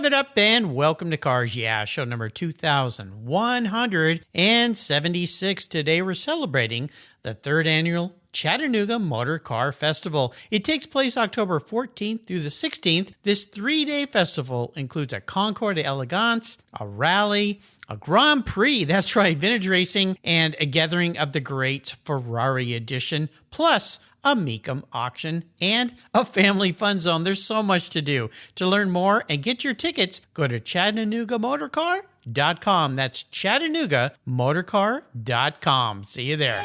Rev it up and welcome to Cars Yeah, show number 2176. Today we're celebrating the third annual Chattanooga Motorcar Festival. It takes place October 14th through the 16th. This 3-day festival includes a Concours d'Elegance, a rally, a Grand Prix, that's right, vintage racing, and a Gathering of the Greats Ferrari edition, plus a Mecum auction, and a family fun zone. There's so much to do. To learn more and get your tickets, go to ChattanoogaMotorcar.com. That's ChattanoogaMotorcar.com. See you there.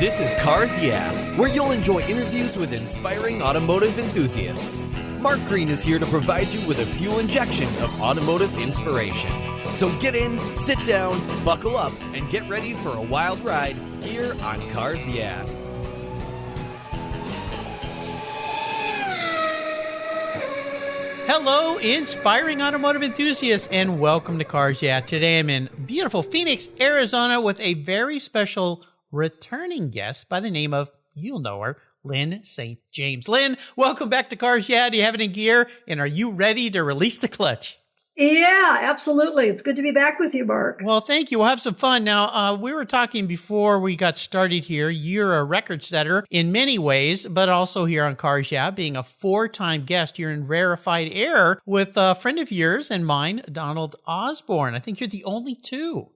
This is Cars Yeah, where you'll enjoy interviews with inspiring automotive enthusiasts. Mark Green is here to provide you with a fuel injection of automotive inspiration. So get in, sit down, buckle up, and get ready for a wild ride here on Cars Yeah. Hello, inspiring automotive enthusiasts, and welcome to Cars Yeah. Today I'm in beautiful Phoenix, Arizona with a very special returning guest by the name of, you'll know her, Lyn St. James. Lyn, welcome back to Cars Yeah. Do you have it in gear? And are you ready to release the clutch? Yeah, absolutely. It's good to be back with you, Mark. Well, thank you. We'll have some fun. Now, we were talking before we got started here. You're a record setter in many ways, but also here on Cars Yeah, being a 4-time guest. You're in rarefied air with a friend of yours and mine, Donald Osborne. I think you're the only two.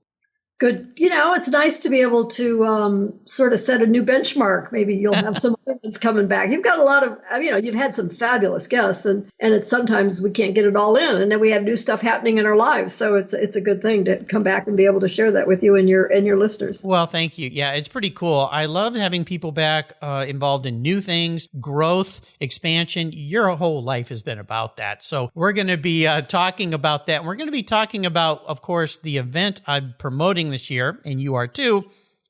Good. You know, it's nice to be able to sort of set a new benchmark. Maybe you'll have some other ones coming back. You've got a lot of, you've had some fabulous guests, and it's sometimes we can't get it all in, and then we have new stuff happening in our lives. So it's a good thing to come back and be able to share that with you and your listeners. Well, thank you. Yeah, it's pretty cool. I love having people back involved in new things, growth, expansion. Your whole life has been about that. So we're going to be talking about that. We're going to be talking about, of course, the event I'm promoting this year, and you are too,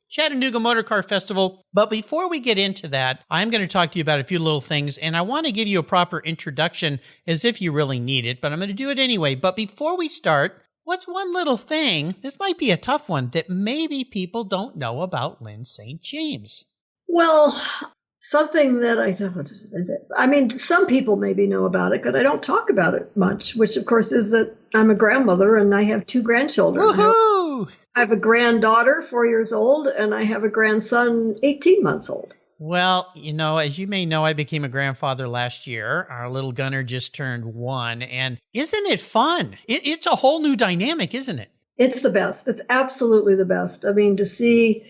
Chattanooga Motorcar Festival. But before we get into that, I'm going to talk to you about a few little things, and I want to give you a proper introduction as if you really need it, but I'm going to do it anyway. But before we start, what's one little thing, this might be a tough one, that maybe people don't know about Lyn St. James? Well, something that some people maybe know about it, but I don't talk about it much, which of course is that I'm a grandmother and I have 2 grandchildren. Woohoo! I have a granddaughter, 4 years old, and I have a grandson, 18 months old. Well, as you may know, I became a grandfather last year. Our little gunner just turned 1, and isn't it fun? It's a whole new dynamic, isn't it? It's the best. It's absolutely the best. I mean, to see,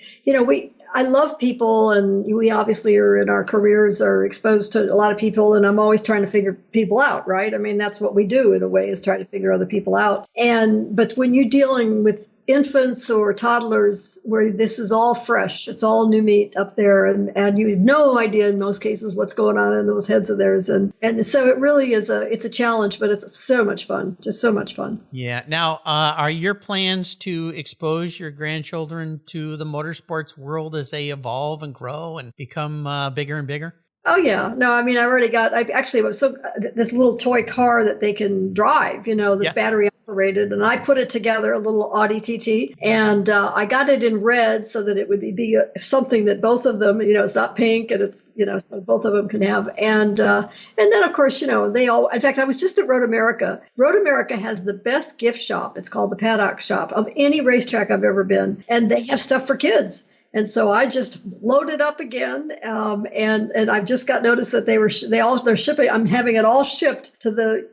I love people, and we obviously are in our careers are exposed to a lot of people, and I'm always trying to figure people out, right? I mean, that's what we do in a way, is try to figure other people out. But when you're dealing with infants or toddlers where this is all fresh, it's all new meat up there, and you have no idea in most cases what's going on in those heads of theirs. And so it really is it's a challenge, but it's so much fun, just so much fun. Yeah. Now, are your plans to expose your grandchildren to the motorsports world as they evolve and grow and become bigger and bigger? Oh, yeah. No, I mean, this little toy car that they can drive, that's battery operated. And I put it together, a little Audi TT, and I got it in red so that it would be something that both of them, it's not pink, and it's, so both of them can have. And then, of course, they all, in fact, I was just at Road America. Road America has the best gift shop. It's called the Paddock Shop of any racetrack I've ever been. And they have stuff for kids. And so I just loaded up again, and I've just got notice that they're shipping. I'm having it all shipped to the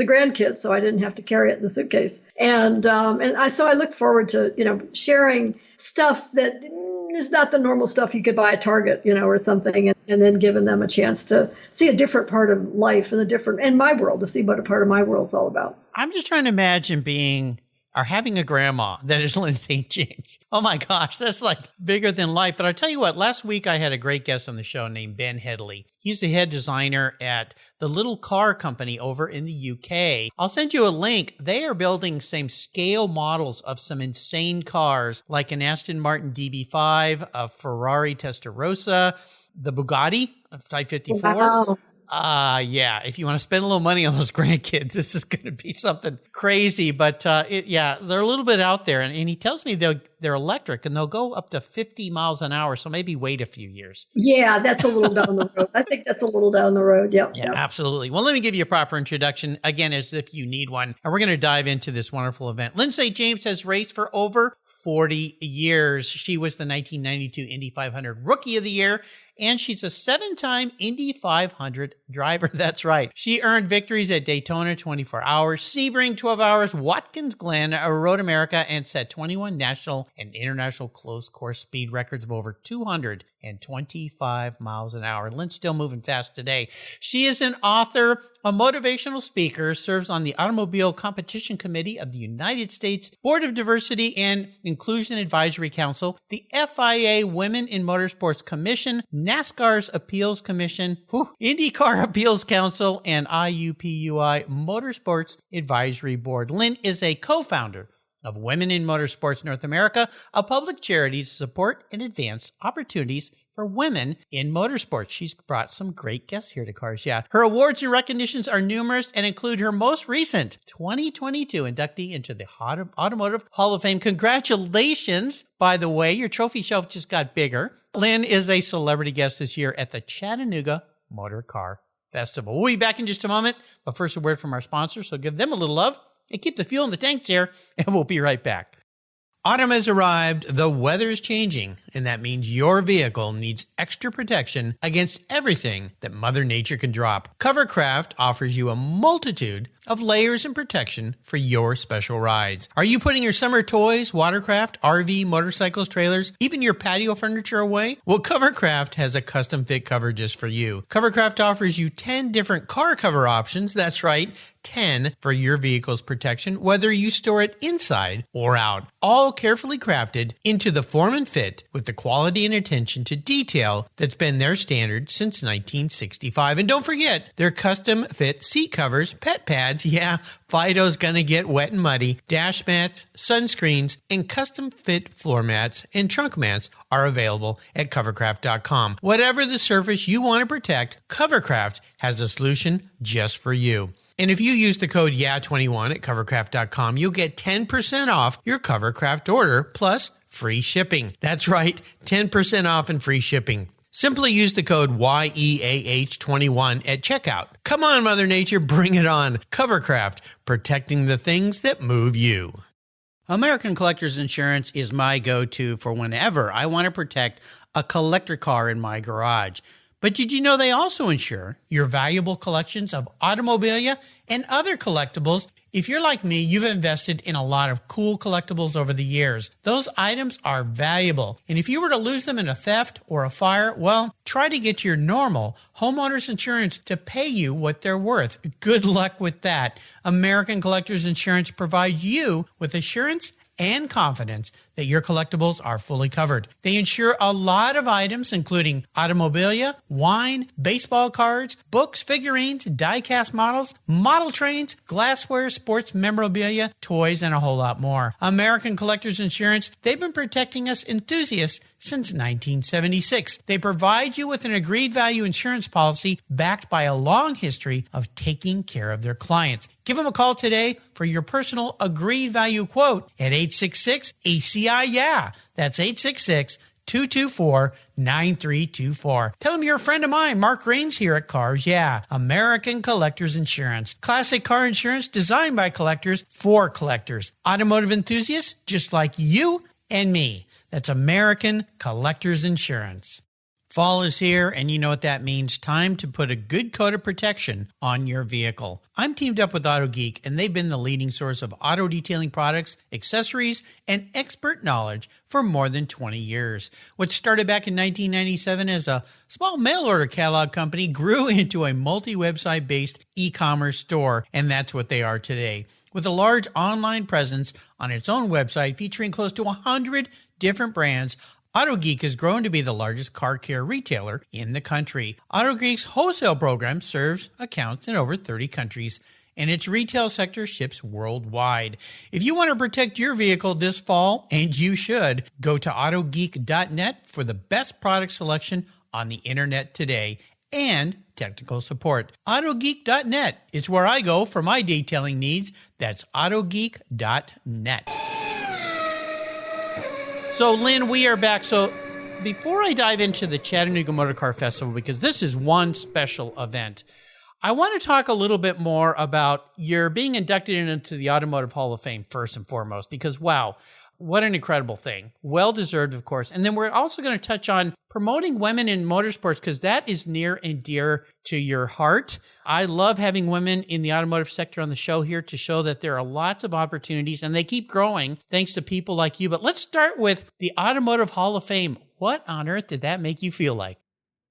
grandkids, so I didn't have to carry it in the suitcase. So I look forward to sharing stuff that is not the normal stuff you could buy at Target, or something, and then giving them a chance to see a different part of life and my world, to see what a part of my world's all about. I'm just trying to imagine having a grandma that is Lyn St. James. Oh my gosh, that's like bigger than life. But I'll tell you what, last week I had a great guest on the show named Ben Hedley. He's the head designer at the Little Car Company over in the UK. I'll send you a link. They are building same scale models of some insane cars like an Aston Martin DB5, a Ferrari Testarossa, the Bugatti 554. Wow. Yeah, if you want to spend a little money on those grandkids, this is going to be something crazy. But they're a little bit out there. And he tells me they're electric and they'll go up to 50 miles an hour. So maybe wait a few years. Yeah, that's a little down the road. I think that's a little down the road. Yep. Yeah, absolutely. Well, let me give you a proper introduction again, as if you need one. And we're going to dive into this wonderful event. Lyn St. James has raced for over 40 years. She was the 1992 Indy 500 Rookie of the Year, and she's a 7-time Indy 500 driver. That's right. She earned victories at Daytona 24 hours, Sebring 12 hours, Watkins Glen, Road America, and set 21 national and international closed course speed records of over 225 miles an hour. Lyn's still moving fast today. She is an author, a motivational speaker, serves on the Automobile Competition Committee of the United States Board of Diversity and Inclusion Advisory Council, the FIA Women in Motorsports Commission, NASCAR's Appeals Commission, IndyCar Appeals Council, and IUPUI Motorsports Advisory Board. Lyn is a co-founder of Women in Motorsports North America, a public charity to support and advance opportunities for women in motorsports. She's brought some great guests here to Cars Yeah. Her awards and recognitions are numerous and include her most recent 2022 inductee into the Automotive Hall of Fame. Congratulations, by the way. Your trophy shelf just got bigger. Lyn is a celebrity guest this year at the Chattanooga Motorcar Festival. We'll be back in just a moment, but first a word from our sponsors, so give them a little love and keep the fuel in the tanks here, and we'll be right back. Autumn has arrived, the weather is changing, and that means your vehicle needs extra protection against everything that Mother Nature can drop. Covercraft offers you a multitude of layers and protection for your special rides. Are you putting your summer toys, watercraft, RV, motorcycles, trailers, even your patio furniture away? Well, Covercraft has a custom fit cover just for you. Covercraft offers you 10 different car cover options. That's right, 10 for your vehicle's protection, whether you store it inside or out. All carefully crafted into the form and fit with the quality and attention to detail that's been their standard since 1965. And don't forget their custom fit seat covers, pet pads, yeah, Fido's gonna get wet and muddy, dash mats, sunscreens, and custom fit floor mats and trunk mats are available at covercraft.com. Whatever the surface you want to protect, Covercraft has a solution just for you. And if you use the code YEAH21 at covercraft.com, you'll get 10% off your Covercraft order plus free shipping. That's right, 10% off and free shipping. Simply use the code YEAH21 at checkout. Come on, Mother Nature, bring it on. Covercraft, protecting the things that move you. American Collectors Insurance is my go-to for whenever I want to protect a collector car in my garage. But did you know they also insure your valuable collections of automobilia and other collectibles? If you're like me, you've invested in a lot of cool collectibles over the years. Those items are valuable. And if you were to lose them in a theft or a fire, well, try to get your normal homeowner's insurance to pay you what they're worth. Good luck with that. American Collectors Insurance provides you with assurance and confidence that your collectibles are fully covered. They insure a lot of items, including automobilia, wine, baseball cards, books, figurines, die-cast models, model trains, glassware, sports memorabilia, toys, and a whole lot more. American Collectors Insurance, they've been protecting us enthusiasts since 1976. They provide you with an agreed value insurance policy backed by a long history of taking care of their clients. Give them a call today for your personal agreed value quote at 866-ACI-YEAH. That's 866-224-9324. Tell them you're a friend of mine, Mark Raines here at Cars Yeah. American Collectors Insurance. Classic car insurance designed by collectors for collectors. Automotive enthusiasts just like you and me. That's American Collectors Insurance. Fall is here, and you know what that means. Time to put a good coat of protection on your vehicle. I'm teamed up with AutoGeek, and they've been the leading source of auto detailing products, accessories, and expert knowledge for more than 20 years. What started back in 1997 as a small mail-order catalog company grew into a multi-website-based e-commerce store, and that's what they are today. With a large online presence on its own website featuring close to 100 different brands, AutoGeek has grown to be the largest car care retailer in the country. AutoGeek's wholesale program serves accounts in over 30 countries, and its retail sector ships worldwide. If you want to protect your vehicle this fall, and you should, go to autogeek.net for the best product selection on the internet today and technical support. Autogeek.net is where I go for my detailing needs. That's autogeek.net. So, Lyn, we are back. So, before I dive into the Chattanooga Motorcar Festival, because this is one special event, I want to talk a little bit more about your being inducted into the Automotive Hall of Fame first and foremost, because wow, what an incredible thing. Well-deserved, of course. And then we're also going to touch on promoting women in motorsports, because that is near and dear to your heart. I love having women in the automotive sector on the show here to show that there are lots of opportunities and they keep growing thanks to people like you. But let's start with the Automotive Hall of Fame. What on earth did that make you feel like?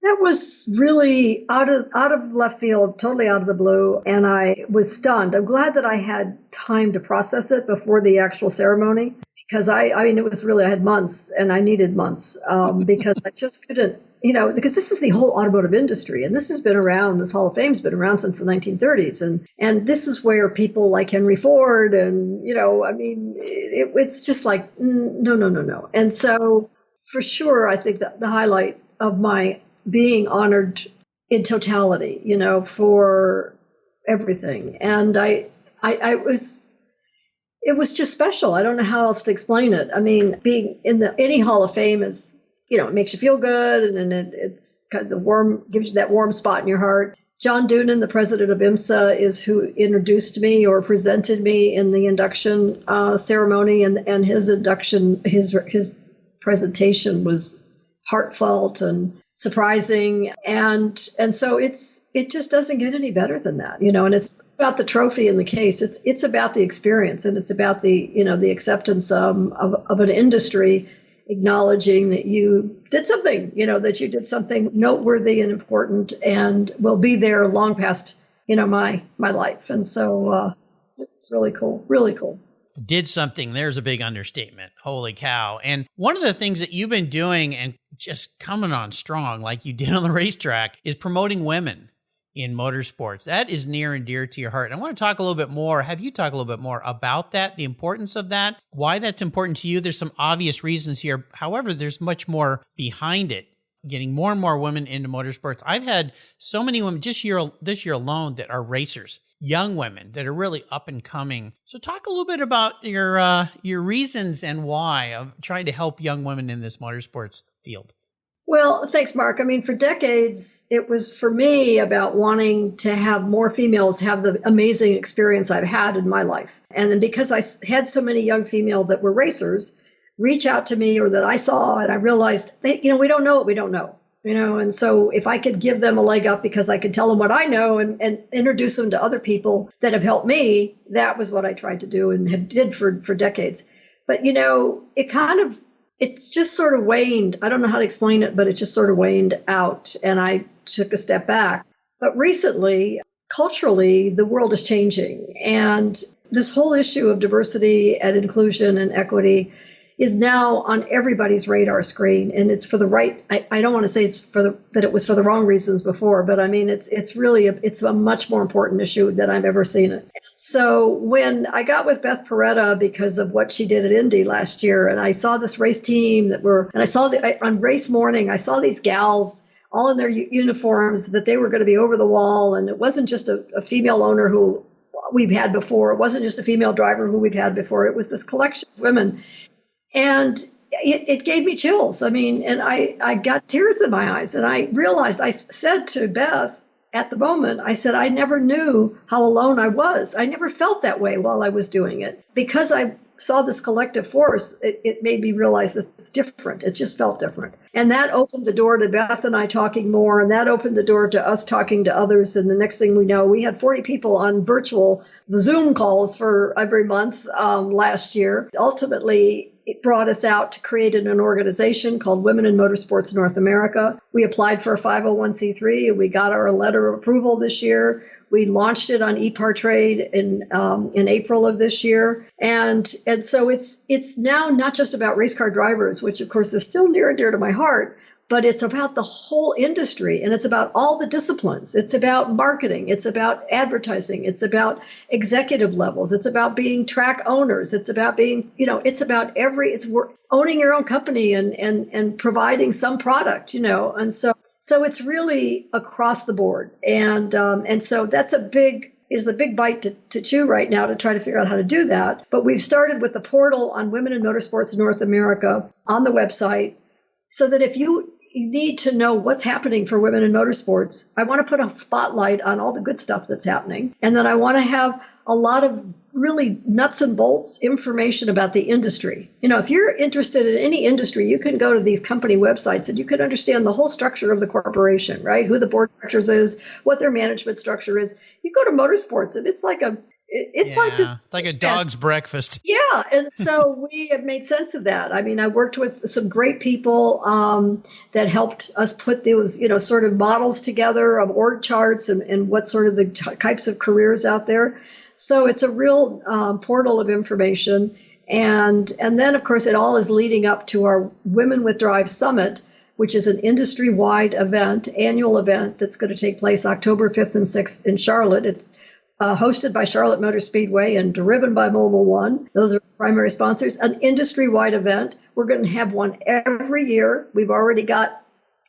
That was really out of left field, totally out of the blue, and I was stunned. I'm glad that I had time to process it before the actual ceremony, because I mean, it was really, I had months, and I needed months, because I just couldn't, because this is the whole automotive industry, and this has been around, this Hall of Fame's been around since the 1930s, and this is where people like Henry Ford, and, it's just like, no. And so, for sure, I think that the highlight of my being honored in totality, for everything. And it was just special. I don't know how else to explain it. I mean, being in any Hall of Fame is, it makes you feel good, and it's kind of warm, gives you that warm spot in your heart. John Doonan, the president of IMSA, is who introduced me or presented me in the induction ceremony, and his induction, his presentation was heartfelt and surprising, and so it just doesn't get any better than that, and it's about the trophy and the case. It's about the experience, and it's about the the acceptance of an industry acknowledging that you did something, that you did something noteworthy and important, and will be there long past my life, and so it's really cool, really cool. Did something, there's a big understatement. Holy cow. And one of the things that you've been doing and just coming on strong, like you did on the racetrack, is promoting women in motorsports. That is near and dear to your heart. And I want to talk a little bit more, have you talk a little bit more about that, the importance of that, why that's important to you. There's some obvious reasons here. However, there's much more behind it. Getting more and more women into motorsports. I've had so many women this year alone that are racers, young women that are really up and coming. So talk a little bit about your reasons and why of trying to help young women in this motorsports field. Well, thanks, Mark. I mean, for decades, it was for me about wanting to have more females have the amazing experience I've had in my life. And then because I had so many young female that were racers reach out to me, or that I saw, and I realized, we don't know what we don't know, and so if I could give them a leg up because I could tell them what I know and introduce them to other people that have helped me, that was what I tried to do and did for decades. But, it's just sort of waned. I don't know how to explain it, but it just sort of waned out, and I took a step back. But recently, culturally, the world is changing, and this whole issue of diversity and inclusion and equity is now on everybody's radar screen, and it's for the right. I don't want to say it's that it was for the wrong reasons before, but I mean it's really a much more important issue than I've ever seen it. So when I got with Beth Peretta because of what she did at Indy last year, and I saw this race team and I saw on race morning, I saw these gals all in their uniforms, that they were going to be over the wall, and it wasn't just a female owner who we've had before. It wasn't just a female driver who we've had before. It was this collection of women. And it gave me chills. I mean, and I got tears in my eyes. And I realized, I said to Beth at the moment, I said, I never knew how alone I was. I never felt that way while I was doing it. Because I saw this collective force, it made me realize this is different. It just felt different. And that opened the door to Beth and I talking more. And that opened the door to us talking to others. And the next thing we know, we had 40 people on virtual Zoom calls for every month last year. Ultimately, it brought us out to create an organization called Women in Motorsports North America. We applied for a 501c3, and we got our letter of approval this year. We launched it on ePartrade in April of this year. And so it's now not just about race car drivers, which of course is still near and dear to my heart, but it's about the whole industry, and it's about all the disciplines. It's about marketing. It's about advertising. It's about executive levels. It's about being track owners. It's about being, it's about it's owning your own company and providing some product, and so it's really across the board. And so that's a big is a big bite to chew right now to try to figure out how to do that. But we've started with the portal on Women in Motorsports in North America on the website, so that if you need to know what's happening for women in motorsports, I want to put a spotlight on all the good stuff that's happening. And then I want to have a lot of really nuts and bolts information about the industry. If you're interested in any industry, you can go to these company websites and you can understand the whole structure of the corporation, right? Who the board of directors is, what their management structure is. You go to motorsports and it's like like this. Like a dog's breakfast. Yeah. And so we have made sense of that. I mean, I worked with some great people that helped us put those, sort of models together of org charts and what sort of the types of careers out there. So it's a real portal of information. And then, of course, it all is leading up to our Women with Drive Summit, which is an industry-wide annual event that's going to take place October 5th and 6th in Charlotte. It's hosted by Charlotte Motor Speedway and driven by Mobile One. Those are primary sponsors. An industry-wide event. We're going to have one every year. We've already got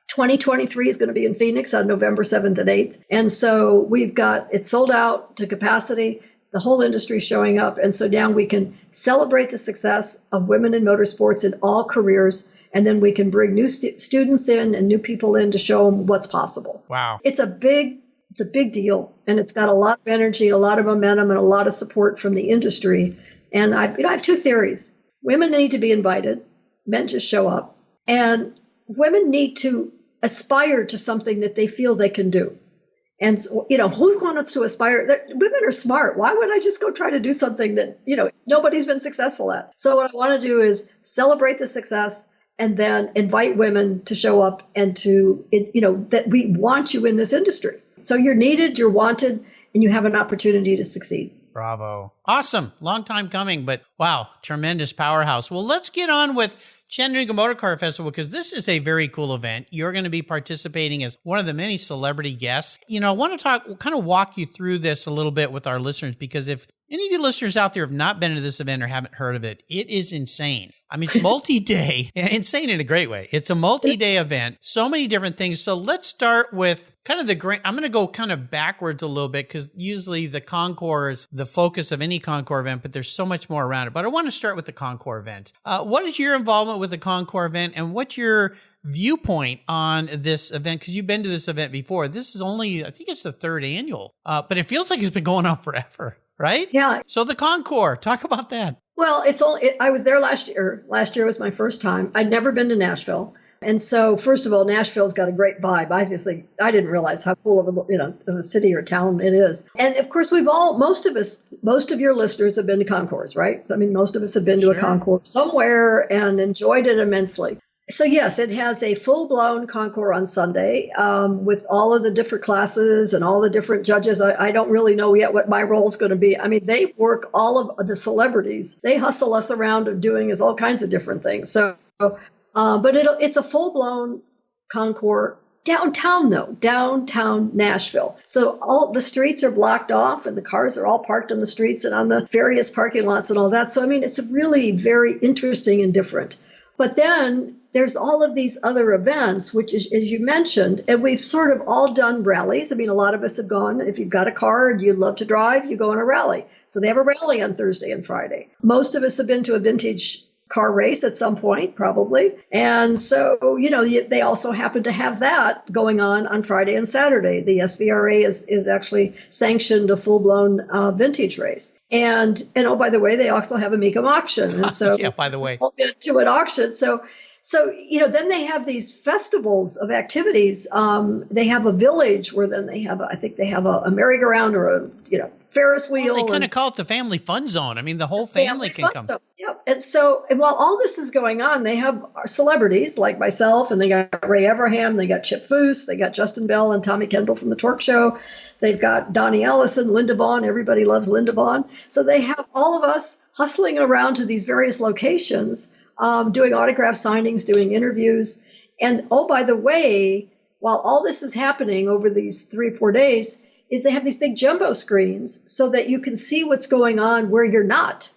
2023 is going to be in Phoenix on November 7th and 8th. And so it's sold out to capacity. The whole industry showing up. And so now we can celebrate the success of women in motorsports in all careers. And then we can bring new students in and new people in to show them what's possible. Wow. It's a big deal. And it's got a lot of energy, a lot of momentum, and a lot of support from the industry. And I have two theories. Women need to be invited. Men just show up. And women need to aspire to something that they feel they can do. And, who wants to aspire? Women are smart. Why would I just go try to do something that, nobody's been successful at? So what I want to do is celebrate the success and then invite women to show up and that we want you in this industry. So you're needed, you're wanted, and you have an opportunity to succeed. Bravo. Awesome. Long time coming, but wow, tremendous powerhouse. Well, let's get on with Chattanooga Motorcar Festival, because this is a very cool event. You're going to be participating as one of the many celebrity guests. I want to walk you through this a little bit with our listeners, because if any of you listeners out there have not been to this event or haven't heard of it, it is insane. I mean, it's multi-day, insane in a great way. It's a multi-day event, so many different things. So let's start with kind of I'm going to go kind of backwards a little bit, because usually the Concour is the focus of any Concour event, but there's so much more around it. But I want to start with the Concour event. What is your involvement with the Concour event, and what's your viewpoint on this event? Because you've been to this event before. This is only, I think it's the third annual, but it feels like it's been going on forever, right? Yeah. So the Concour, talk about that. Well, I was there last year. Last year was my first time. I'd never been to Nashville. And so, first of all, Nashville's got a great vibe. I didn't realize how cool of a city or town it is. And of course, most of your listeners have been to Concours, right? I mean, most of us have been to a Concours somewhere and enjoyed it immensely. So yes, it has a full-blown Concours on Sunday with all of the different classes and all the different judges. I don't really know yet what my role is going to be. I mean, they work all of the celebrities. They hustle us around and doing all kinds of different things. So, but it's a full-blown Concours downtown Nashville. So all the streets are blocked off and the cars are all parked on the streets and on the various parking lots and all that. So, I mean, it's really very interesting and different. But then there's all of these other events, which is, as you mentioned, and we've sort of all done rallies. I mean, a lot of us have gone, if you've got a car and you love to drive, you go on a rally. So they have a rally on Thursday and Friday. Most of us have been to a vintage car race at some point, probably. And so, they also happen to have that going on Friday and Saturday. The SVRA is actually sanctioned a full-blown vintage race. And oh, by the way, they also have a Mecum auction. And so yeah, by the way, we'll get to an auction. So, then they have these festivals of activities. They have a village where then I think they have a merry-go-round or a, Ferris wheel. Well, they kind of call it the family fun zone. I mean, the whole family can come. Yep. And while all this is going on, they have celebrities like myself, and they got Ray Everham, they got Chip Foose, they got Justin Bell and Tommy Kendall from the Torque Show. They've got Donnie Ellison, Linda Vaughn. Everybody loves Linda Vaughn. So they have all of us hustling around to these various locations, doing autograph signings, doing interviews. And oh, by the way, while all this is happening over these 3 or 4 days, they have these big jumbo screens so that you can see what's going on where you're not.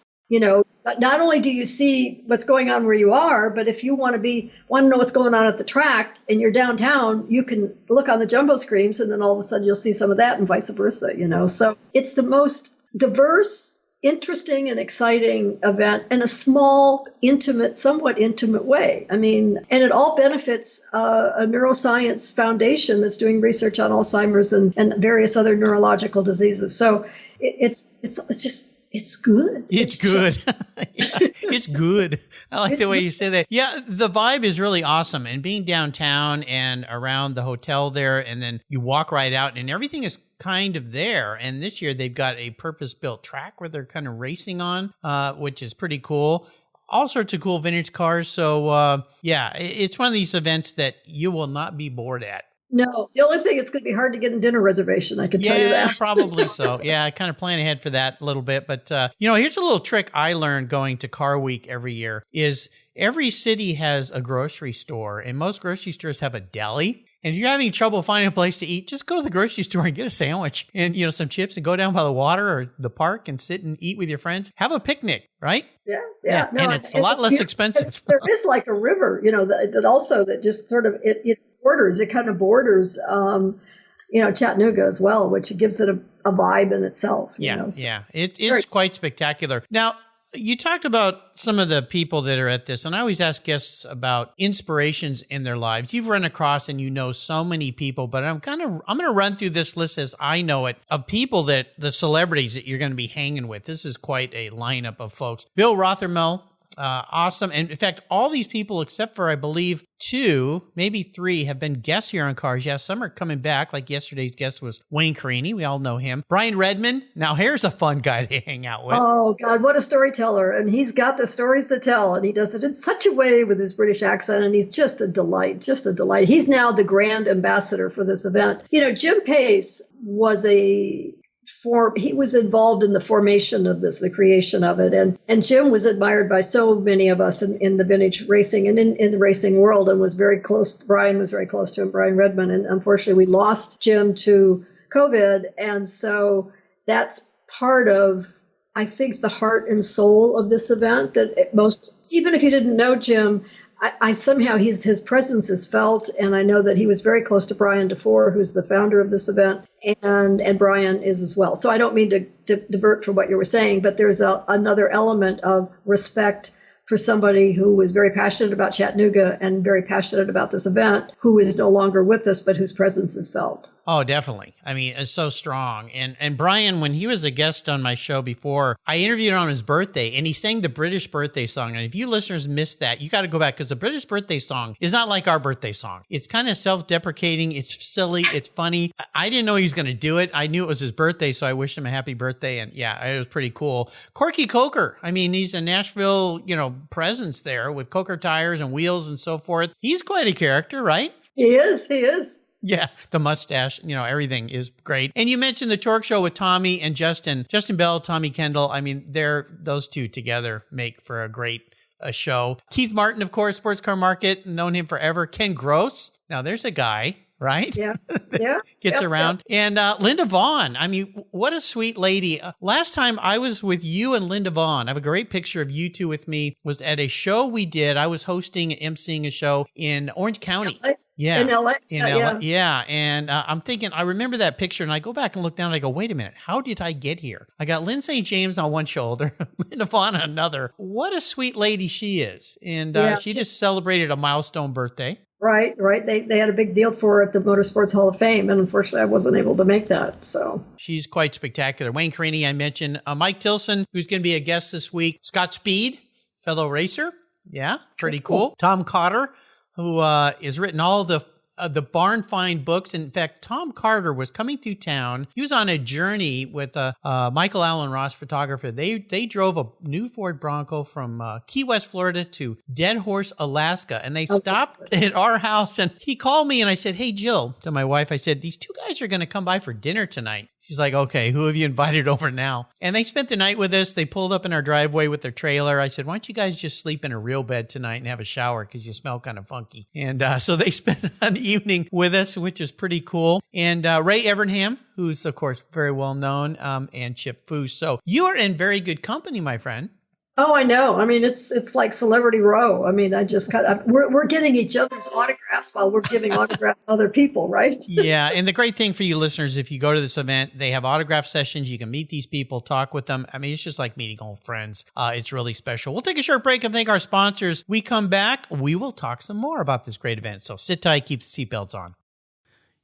But not only do you see what's going on where you are, but if you want to know what's going on at the track and you're downtown, you can look on the jumbo screens and then all of a sudden you'll see some of that and vice versa, So it's the most diverse, interesting and exciting event in a small, somewhat intimate way. I mean, and it all benefits a neuroscience foundation that's doing research on Alzheimer's and various other neurological diseases. So it's good. It's good. It's good. I like the way you say that. Yeah, the vibe is really awesome. And being downtown and around the hotel there, and then you walk right out and everything is kind of there. And this year they've got a purpose-built track where they're kind of racing on, which is pretty cool. All sorts of cool vintage cars. So, it's one of these events that you will not be bored at. No, the only thing, it's going to be hard to get a dinner reservation. I can tell you that. Probably so. Yeah, I kind of plan ahead for that a little bit. But, here's a little trick I learned going to Car Week every year is every city has a grocery store and most grocery stores have a deli. And if you're having trouble finding a place to eat, just go to the grocery store and get a sandwich and, some chips and go down by the water or the park and sit and eat with your friends. Have a picnic, right? Yeah. No, and it's a lot less expensive. There is like a river, that just sort of, it kind of borders, Chattanooga as well, which gives it a vibe in itself. It's quite spectacular. Now, you talked about some of the people that are at this, and I always ask guests about inspirations in their lives. You've run across and so many people, but I'm going to run through this list as I know it of people the celebrities that you're going to be hanging with. This is quite a lineup of folks. Bill Rothermel. Awesome. And in fact, all these people, except for, I believe, 2, maybe 3, have been guests here on Cars. Yeah, some are coming back. Like yesterday's guest was Wayne Carini. We all know him. Brian Redmond. Now, here's a fun guy to hang out with. Oh, God, what a storyteller. And he's got the stories to tell. And he does it in such a way with his British accent. And he's just a delight, He's now the grand ambassador for this event. Jim Pace was he was involved in the formation of this, the creation of it. And Jim was admired by so many of us in the vintage racing and in the racing world, and was very close. Brian was very close to him, Brian Redmond. And unfortunately, we lost Jim to COVID. And so that's part of, I think, the heart and soul of this event, that even if you didn't know Jim, I somehow his presence is felt, and I know that he was very close to Brian DeFore, who's the founder of this event, and Brian is as well. So I don't mean to divert from what you were saying, but there's another element of respect for somebody who was very passionate about Chattanooga and very passionate about this event, who is no longer with us, but whose presence is felt. Oh, definitely. I mean, it's so strong. And Brian, when he was a guest on my show before, I interviewed him on his birthday, and he sang the British birthday song. And if you listeners missed that, you got to go back, because the British birthday song is not like our birthday song. It's kind of self-deprecating. It's silly. It's funny. I didn't know he was going to do it. I knew it was his birthday, so I wished him a happy birthday. And yeah, it was pretty cool. Corky Coker. I mean, he's a Nashville, presence there with Coker tires and wheels and so forth. He's quite a character, right? He is. Yeah, the mustache, everything is great. And you mentioned the Torque Show with Tommy and Justin Bell, Tommy Kendall. I mean, those two together make for a great show. Keith Martin, of course, Sports Car Market, known him forever. Ken Gross. Now, there's a guy, right? Yeah. Gets around. Yeah. And Linda Vaughn. I mean, what a sweet lady. Last time I was with you and Linda Vaughn, I have a great picture of you two with me, was at a show we did. I was emceeing a show in Orange County. LA? Yeah. In LA. Yeah. And I'm thinking, I remember that picture, and I go back and look down and I go, wait a minute, how did I get here? I got Lyn St. James on one shoulder, Linda Vaughn on another. What a sweet lady she is. And she just celebrated a milestone birthday. Right. They had a big deal for her at the Motorsports Hall of Fame, and unfortunately I wasn't able to make that. So she's quite spectacular. Wayne Carini, I mentioned. Mike Tilson, who's going to be a guest this week. Scott Speed, fellow racer. Yeah, pretty cool. Tom Cotter, who has written all the barn find books. In fact, Tom Carter was coming through town. He was on a journey with Michael Allen Ross, photographer. They drove a new Ford Bronco from Key West, Florida to Dead Horse, Alaska. And they stopped at our house, and he called me and I said, hey, Jill, to my wife, I said, these two guys are going to come by for dinner tonight. She's like, okay, who have you invited over now? And they spent the night with us. They pulled up in our driveway with their trailer. I said, why don't you guys just sleep in a real bed tonight and have a shower, because you smell kind of funky. And so they spent an evening with us, which is pretty cool. And Ray Evernham, who's, of course, very well known, and Chip Foose. So you are in very good company, my friend. Oh, I know. I mean, it's like Celebrity Row. I mean, we're getting each other's autographs while we're giving autographs to other people, right? Yeah. And the great thing for you listeners, if you go to this event, they have autograph sessions. You can meet these people, talk with them. I mean, it's just like meeting old friends. It's really special. We'll take a short break and thank our sponsors. We come back, we will talk some more about this great event. So sit tight, keep the seatbelts on.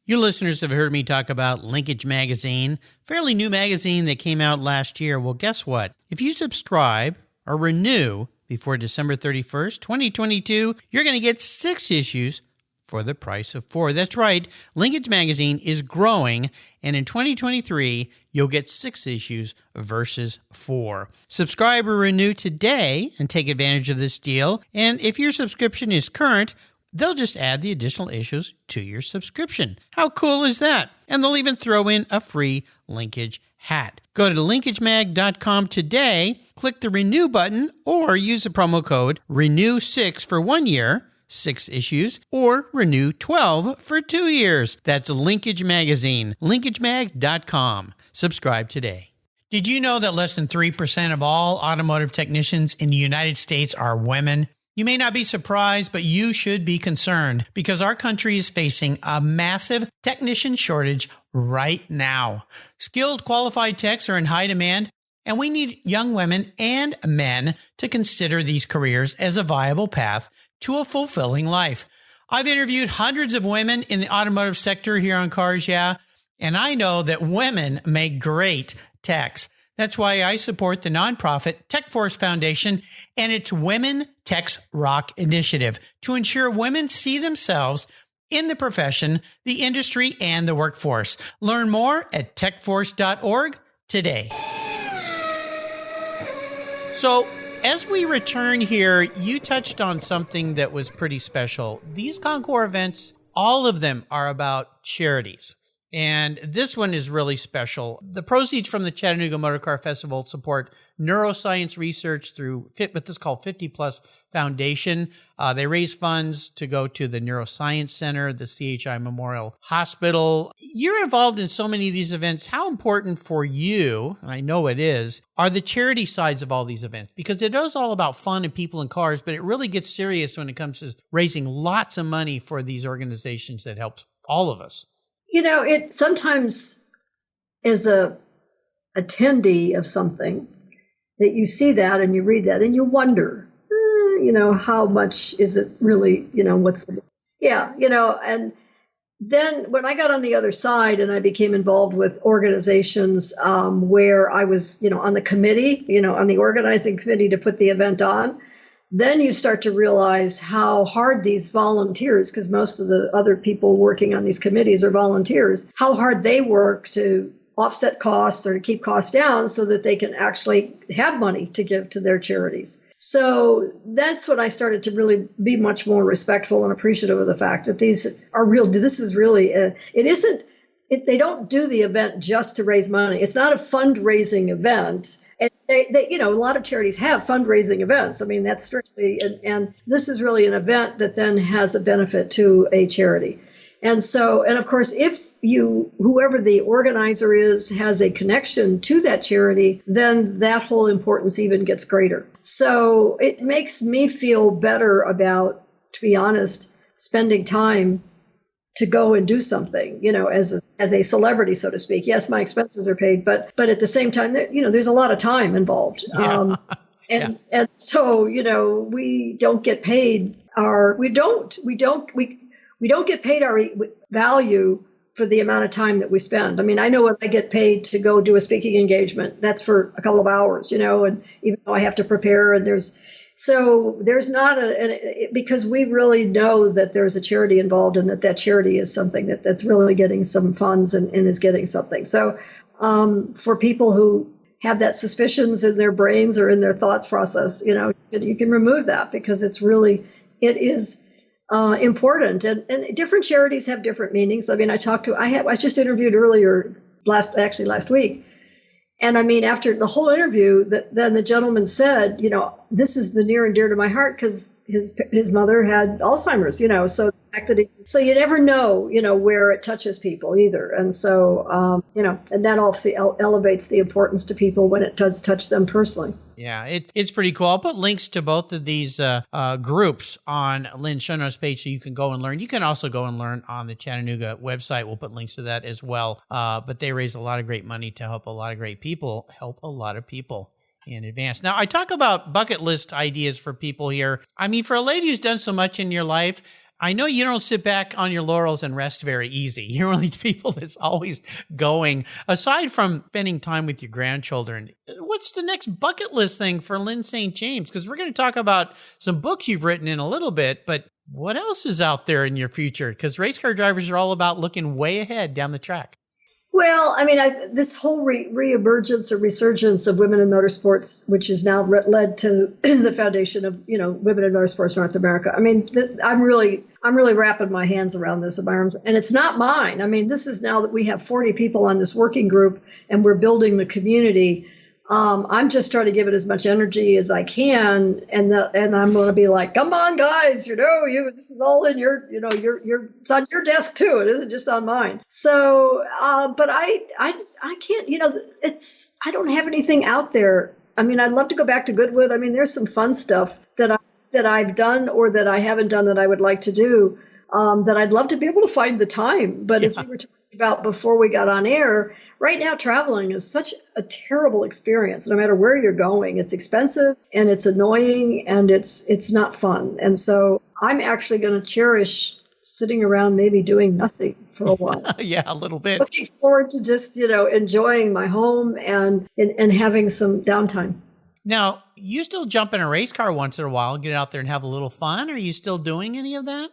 You listeners have heard me talk about Linkage Magazine, fairly new magazine that came out last year. Well, guess what? If you subscribe or renew before December 31st, 2022, you're going to get 6 issues for the price of 4. That's right. Linkage Magazine is growing, and in 2023, you'll get 6 issues versus 4. Subscribe or renew today and take advantage of this deal. And if your subscription is current, they'll just add the additional issues to your subscription. How cool is that? And they'll even throw in a free Linkage hat. Go to linkagemag.com today, click the renew button, or use the promo code RENEW6 for 1 year, 6 issues, or renew 12 for 2 years. That's Linkage Magazine, linkagemag.com. Subscribe today. Did you know that less than 3% of all automotive technicians in the United States are women? You may not be surprised, but you should be concerned because our country is facing a massive technician shortage right now. Skilled, qualified techs are in high demand, and we need young women and men to consider these careers as a viable path to a fulfilling life. I've interviewed hundreds of women in the automotive sector here on Cars Yeah, and I know that women make great techs. That's why I support the nonprofit Tech Force Foundation and its Women Techs Rock initiative to ensure women see themselves in the profession, the industry, and the workforce. Learn more at techforce.org today. So, as we return here, you touched on something that was pretty special. These Concour events, all of them are about charities. And this one is really special. The proceeds from the Chattanooga Motorcar Festival support neuroscience research through what is called 50 Plus Foundation. They raise funds to go to the Neuroscience Center, the CHI Memorial Hospital. You're involved in so many of these events. How important for you, and I know it is, are the charity sides of all these events? Because it is all about fun and people and cars, but it really gets serious when it comes to raising lots of money for these organizations that help all of us. You know, it sometimes as a attendee of something that you see that and you read that and you wonder, how much is it really, and then when I got on the other side and I became involved with organizations where I was, on the committee, on the organizing committee to put the event on, then you start to realize how hard these volunteers, because most of the other people working on these committees are volunteers, how hard they work to offset costs or to keep costs down so that they can actually have money to give to their charities. So that's when I started to really be much more respectful and appreciative of the fact that these are real. This is really, they don't do the event just to raise money. It's not a fundraising event. It's a lot of charities have fundraising events. I mean, that's strictly, and this is really an event that then has a benefit to a charity. And so, and of course, if whoever the organizer is, has a connection to that charity, then that whole importance even gets greater. So it makes me feel better about, to be honest, spending time to go and do something, as a celebrity, so to speak. Yes, my expenses are paid, but at the same time, there's a lot of time involved. Yeah. And so, we don't get paid we don't get paid our value for the amount of time that we spend. I mean, I know when I get paid to go do a speaking engagement, that's for a couple of hours, and even though I have to prepare and there's not because we really know that there's a charity involved and that charity is something that's really getting some funds and is getting something. So for people who have that suspicions in their brains or in their thoughts process, you can remove that because it is important. And different charities have different meanings. I mean, I just interviewed earlier last week. And I mean, after the whole interview, then the gentleman said, this is the near and dear to my heart because his mother had Alzheimer's, so the fact that so you never know, where it touches people either. And so, and that obviously elevates the importance to people when it does touch them personally. Yeah, it's pretty cool. I'll put links to both of these groups on Lyn's show notes page so you can go and learn. You can also go and learn on the Chattanooga website. We'll put links to that as well. But they raise a lot of great money to help a lot of great people, in advance. Now, I talk about bucket list ideas for people here. I mean, for a lady who's done so much in your life, I know you don't sit back on your laurels and rest very easy. You're one of these people that's always going. Aside from spending time with your grandchildren, what's the next bucket list thing for Lyn St. James? Because we're going to talk about some books you've written in a little bit, but what else is out there in your future? Because race car drivers are all about looking way ahead down the track. Well, I mean, this whole reemergence or resurgence of women in motorsports, which has now led to the foundation of, Women in Motorsports North America. I mean, I'm really wrapping my hands around this environment, and it's not mine. I mean, this is now that we have 40 people on this working group, and we're building the community. I'm just trying to give it as much energy as I can, and I'm going to be like, come on, guys, this is all in your, it's on your desk too. It isn't just on mine. So, but I can't, I don't have anything out there. I mean, I'd love to go back to Goodwood. I mean, there's some fun stuff that I've done or that I haven't done that I would like to do, that I'd love to be able to find the time. But as we were talking about before we got on air, right now traveling is such a terrible experience. No matter where you're going, it's expensive and it's annoying and it's not fun. And so I'm actually going to cherish sitting around maybe doing nothing for a while. Yeah, a little bit. Looking forward to just, enjoying my home and having some downtime. Now, you still jump in a race car once in a while and get out there and have a little fun. Are you still doing any of that?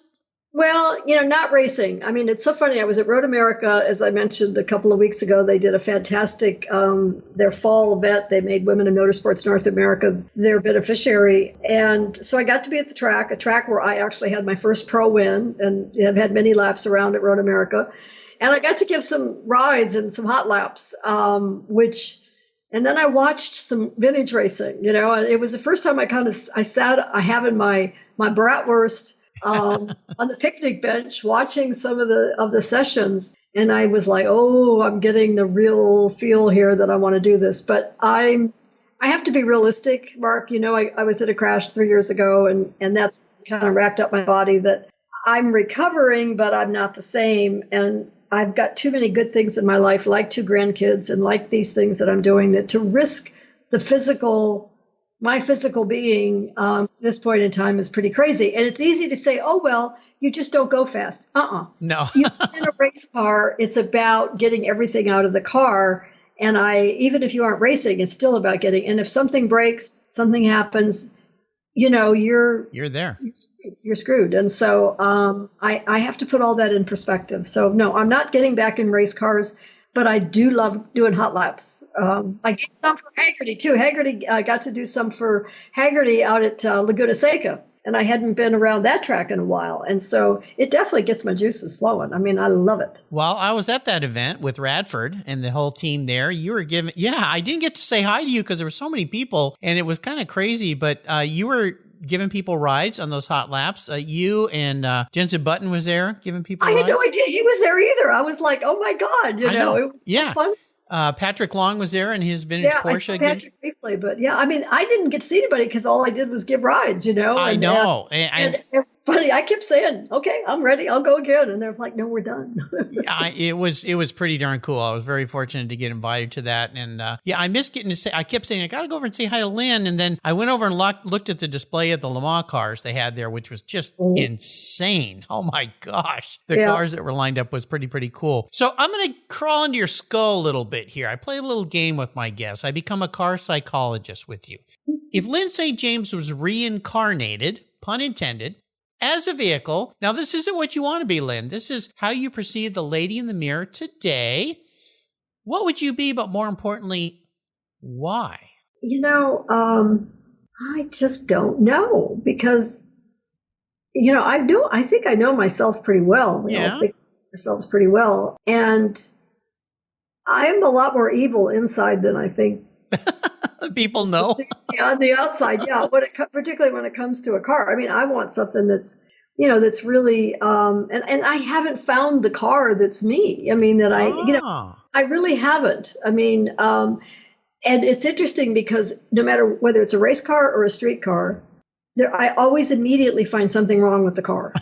Well, not racing. I mean, it's so funny. I was at Road America, as I mentioned a couple of weeks ago. They did a fantastic, their fall event. They made Women in Motorsports North America their beneficiary. And so I got to be at the track, a track where I actually had my first pro win and have had many laps around at Road America. And I got to give some rides and some hot laps, and then I watched some vintage racing, and it was the first time I having my bratwurst on the picnic bench watching some of the sessions, and I was like, oh, I'm getting the real feel here that I want to do this. But I have to be realistic, Mark. I was in a crash 3 years ago, and that's kind of racked up my body. That I'm recovering, but I'm not the same, and I've got too many good things in my life, like 2 grandkids and like these things that I'm doing, that to risk my physical being at this point in time is pretty crazy. And it's easy to say, oh, well, you just don't go fast. No. You in a race car, it's about getting everything out of the car. And even if you aren't racing, it's still about and if something breaks, something happens, you're there. You're screwed. And so I have to put all that in perspective. So no, I'm not getting back in race cars, but I do love doing hot laps. I did some for Haggerty too. I got to do some for Haggerty out at Laguna Seca, and I hadn't been around that track in a while. And so it definitely gets my juices flowing. I mean, I love it. Well, I was at that event with Radford and the whole team there. You were I didn't get to say hi to you because there were so many people and it was kind of crazy, but you were giving people rides on those hot laps. You and Jensen Button was there giving people rides. I had no idea he was there either. I was like, oh my God, it was so fun. Patrick Long was there in his vintage Porsche. I saw Patrick briefly, but I mean, I didn't get to see anybody because all I did was give rides, I know. And funny, I kept saying, okay, I'm ready. I'll go again. And they're like, no, we're done. It was pretty darn cool. I was very fortunate to get invited to that. And I missed getting to say, I kept saying, I got to go over and say hi to Lyn. And then I went over and looked at the display of the Le Mans cars they had there, which was just insane. Oh my gosh. The cars that were lined up was pretty cool. So I'm going to crawl into your skull a little bit here. I play a little game with my guests. I become a car psychologist with you. If Lyn St. James was reincarnated, pun intended, as a vehicle, now this isn't what you want to be, Lyn. This is how you perceive the lady in the mirror today. What would you be, but more importantly, why? I just don't know because, I think I know myself pretty well. We all think ourselves pretty well. And I'm a lot more evil inside than I think people know. On the outside, yeah. Particularly when it comes to a car. I mean, I want something that's, that's really, and I haven't found the car that's me. I mean, that I really haven't. I mean, and it's interesting because no matter whether it's a race car or a street car, I always immediately find something wrong with the car.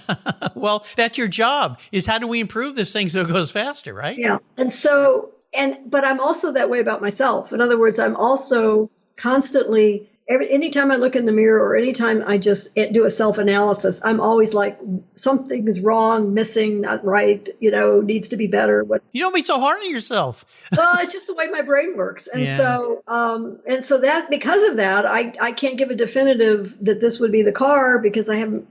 Well, that's your job, is how do we improve this thing so it goes faster, right? Yeah. But I'm also that way about myself. In other words, I'm also constantly, anytime I look in the mirror or anytime I just do a self-analysis, I'm always like, something is wrong, missing, not right, needs to be better. You don't be so hard on yourself. Well, it's just the way my brain works. And so that, because of that, I can't give a definitive that this would be the car because I haven't,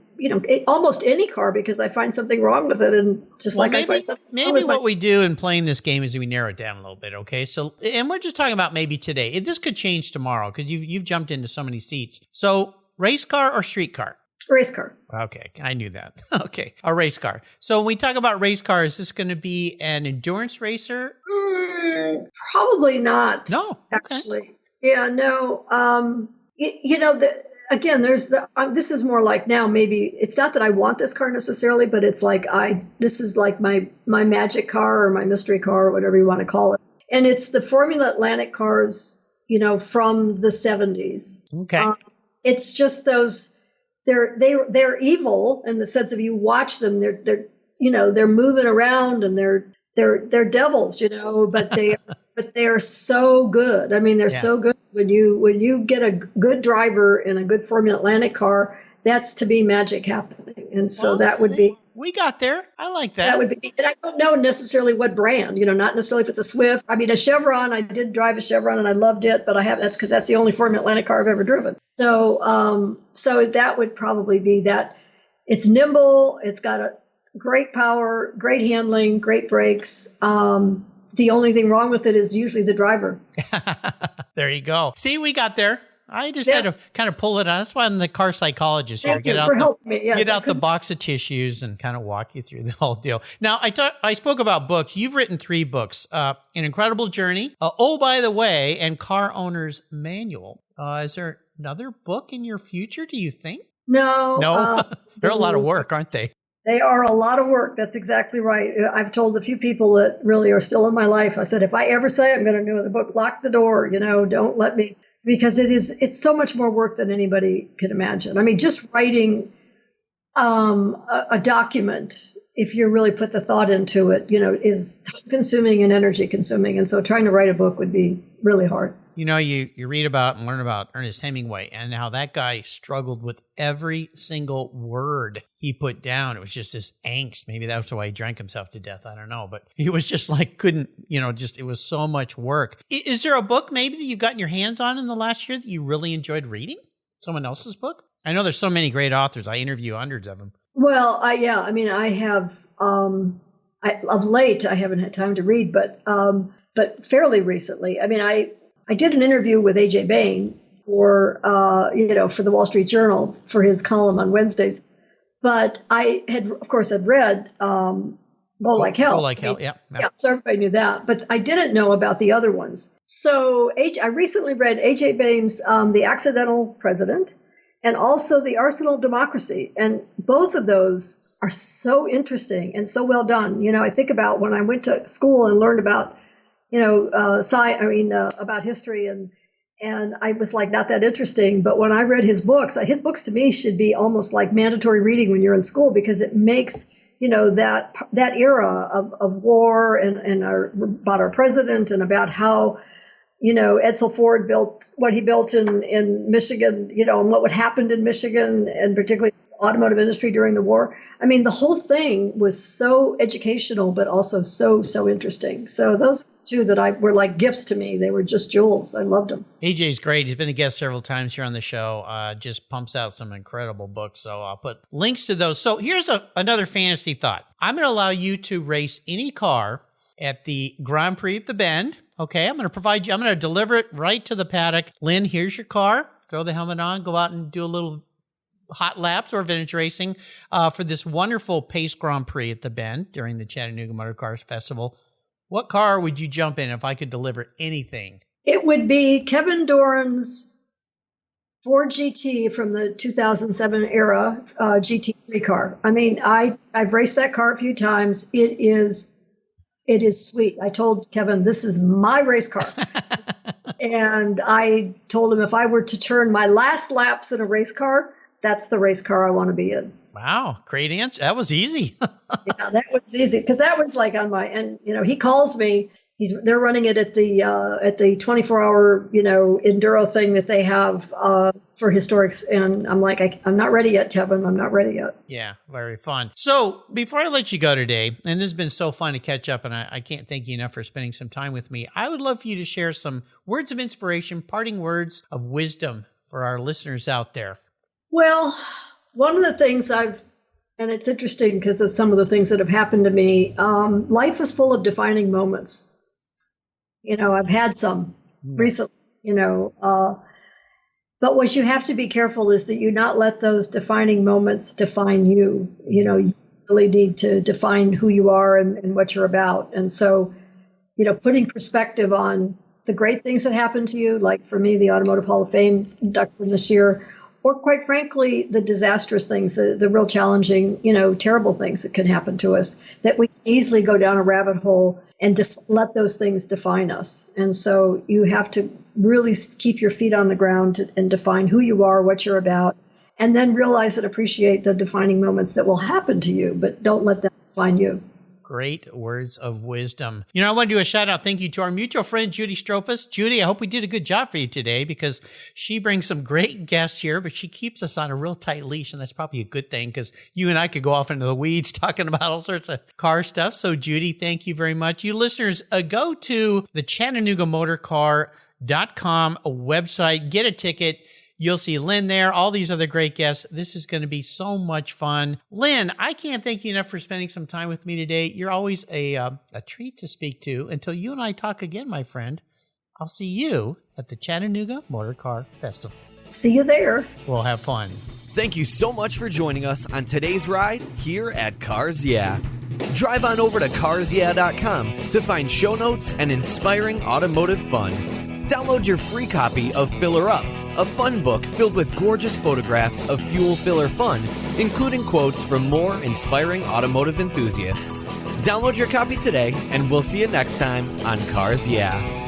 almost any car, because I find something wrong with it. And just I find something maybe what we do in playing this game is we narrow it down a little bit. Okay. So, and we're just talking about maybe today. This could change tomorrow because you've jumped into so many seats. So race car or street car? Race car. Okay. I knew that. Okay. A race car. So when we talk about race car, is this going to be an endurance racer? Probably not. No. Okay. Actually. Yeah, no. Again, this is more like now, maybe it's not that I want this car necessarily, but it's like this is like my magic car or my mystery car or whatever you want to call it. And it's the Formula Atlantic cars, from the 70s. Okay. It's just those, they're evil in the sense of you watch them, they're moving around and they're devils, but they are so good. I mean, they're so good. When you get a good driver in a good Formula Atlantic car, that's to be magic happening. And so that would be. We got there. I like that. That would be, and I don't know necessarily what brand, not necessarily if it's a Swift. I mean, a Chevron, I did drive a Chevron and I loved it, but that's because that's the only Formula Atlantic car I've ever driven. So that would probably be that. It's nimble. It's got a great power, great handling, great brakes. The only thing wrong with it is usually the driver. There you go. See, we got there. I just had to kind of pull it on. That's why I'm the car psychologist here. Thank you for helping me. Yes, get out the box of tissues and kind of walk you through the whole deal. Now, I spoke about books. You've written 3 books, An Incredible Journey, Oh, by the Way, and Car Owner's Manual. Is there another book in your future, do you think? No. No? They're a lot of work, aren't they? They are a lot of work. That's exactly right. I've told a few people that really are still in my life. I said, if I ever say I'm going to do the book, lock the door, don't let me, because it's so much more work than anybody could imagine. I mean, just writing a document, if you really put the thought into it, is time consuming and energy consuming. And so trying to write a book would be really hard. You read about and learn about Ernest Hemingway and how that guy struggled with every single word he put down. It was just this angst. Maybe that's why he drank himself to death. I don't know. But he was just like, it was so much work. Is there a book maybe that you've gotten your hands on in the last year that you really enjoyed reading? Someone else's book? I know there's so many great authors. I interview hundreds of them. Well, I have, of late, I haven't had time to read, but fairly recently. I mean, I did an interview with A.J. Bain for the Wall Street Journal for his column on Wednesdays. But I had read Go Like Hell. Go Like Hell, yeah. Yeah, so everybody knew that. But I didn't know about the other ones. So I recently read A.J. Bain's The Accidental President and also The Arsenal of Democracy. And both of those are so interesting and so well done. I think about when I went to school and learned about about history and I was like, not that interesting. But when I read his books to me should be almost like mandatory reading when you're in school, because it makes, that era of war and about our president and about how, Edsel Ford built what he built in Michigan, and what would happen in Michigan and particularly the automotive industry during the war. I mean, the whole thing was so educational, but also so interesting. So those two that were like gifts to me. They were just jewels. I loved them. AJ's great. He's been a guest several times here on the show. Just pumps out some incredible books. So I'll put links to those. So here's another fantasy thought. I'm going to allow you to race any car at the Grand Prix at the Bend. Okay, I'm going to deliver it right to the paddock. Lyn, here's your car. Throw the helmet on, go out and do a little hot laps or vintage racing for this wonderful Pace Grand Prix at the Bend during the Chattanooga Motorcar Festival. What car would you jump in if I could deliver anything It would be Kevin Dorn's Ford GT from the 2007 era, GT3 car. I mean, I've raced that car a few times. It is sweet. I told Kevin, this is my race car. And I told him if I were to turn my last laps in a race car, that's the race car I want to be in. Wow, great answer. That was easy. Yeah, that was easy because that was like on my, and he calls me. They're running it at the 24-hour enduro thing that they have for historics, and I'm like, I'm not ready yet, Kevin. I'm not ready yet. Yeah, very fun. So before I let you go today, and this has been so fun to catch up, and I can't thank you enough for spending some time with me. I would love for you to share some words of inspiration, parting words of wisdom for our listeners out there. Well, one of the things and it's interesting because of some of the things that have happened to me. Life is full of defining moments. I've had some recently, but what you have to be careful is that you not let those defining moments define you. You really need to define who you are and what you're about. And so, putting perspective on the great things that happen to you, like for me, the Automotive Hall of Fame induction this year, or quite frankly, the disastrous things, the real challenging, terrible things that can happen to us, that we can easily go down a rabbit hole and let those things define us. And so you have to really keep your feet on the ground and define who you are, what you're about, and then realize and appreciate the defining moments that will happen to you, but don't let them define you. Great words of wisdom. I want to do a shout out. Thank you to our mutual friend, Judy Stropas. Judy, I hope we did a good job for you today because she brings some great guests here, but she keeps us on a real tight leash. And that's probably a good thing because you and I could go off into the weeds talking about all sorts of car stuff. So Judy, thank you very much. You listeners, go to the Chattanooga Motorcar.com website, get a ticket. You'll see Lyn there, all these other great guests. This is going to be so much fun. Lyn, I can't thank you enough for spending some time with me today. You're always a treat to speak to. Until you and I talk again, my friend, I'll see you at the Chattanooga Motorcar Festival. See you there. We'll have fun. Thank you so much for joining us on today's ride here at Cars Yeah. Drive on over to carsyeah.com to find show notes and inspiring automotive fun. Download your free copy of Filler Up, a fun book filled with gorgeous photographs of fuel filler fun, including quotes from more inspiring automotive enthusiasts. Download your copy today, and we'll see you next time on Cars Yeah.